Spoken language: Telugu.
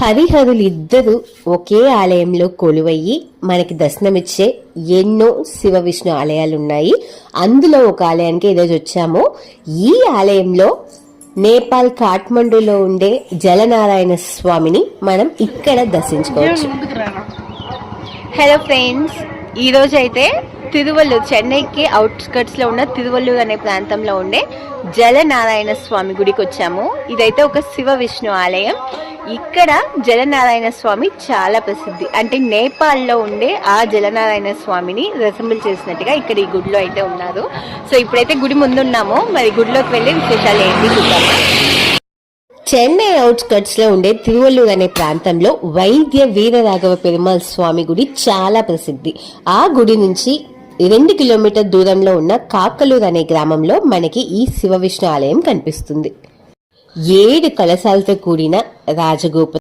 హరిహరులిద్దరూ ఒకే ఆలయంలో కొలువయ్యి మనకి దర్శనమిచ్చే ఎన్నో శివ విష్ణు ఆలయాలున్నాయి. అందులో ఒక ఆలయానికి ఈరోజు వచ్చాము. ఈ ఆలయంలో నేపాల్ కాఠ్మండూలో ఉండే జలనారాయణ స్వామిని మనం ఇక్కడ దర్శించుకోవచ్చు. హలో ఫ్రెండ్స్, ఈరోజు అయితే తిరువల్లూరు, చెన్నైకి అవుట్స్కట్స్ లో ఉన్న తిరువల్లూరు అనే ప్రాంతంలో ఉండే జలనారాయణ స్వామి గుడికి వచ్చాము. ఇదైతే ఒక శివ విష్ణు ఆలయం. ఇక్కడ జలనారాయణ స్వామి చాలా ప్రసిద్ధి. అంటే నేపాల్లో ఉండే ఆ జలనారాయణ స్వామిని రెసెంబుల్ చేసినట్టుగా ఇక్కడ ఈ గుడిలో అయితే ఉన్నారు. సో ఇప్పుడైతే గుడి ముందున్నాము, మరి గుడిలోకి వెళ్ళి విశేషాలు ఏంటి చూద్దామా. చెన్నై అవుట్స్కట్స్ లో ఉండే తిరువల్లూరు అనే ప్రాంతంలో వైద్య వీరరాఘవ పెరుమాళ్ స్వామి గుడి చాలా ప్రసిద్ధి. ఆ గుడి నుంచి 2 కిలోమీటర్ దూరంలో ఉన్న కాకలూరు అనే గ్రామంలో మనకి ఈ శివ విష్ణు ఆలయం కనిపిస్తుంది. 7 కలశాలతో కూడిన రాజగోపురం,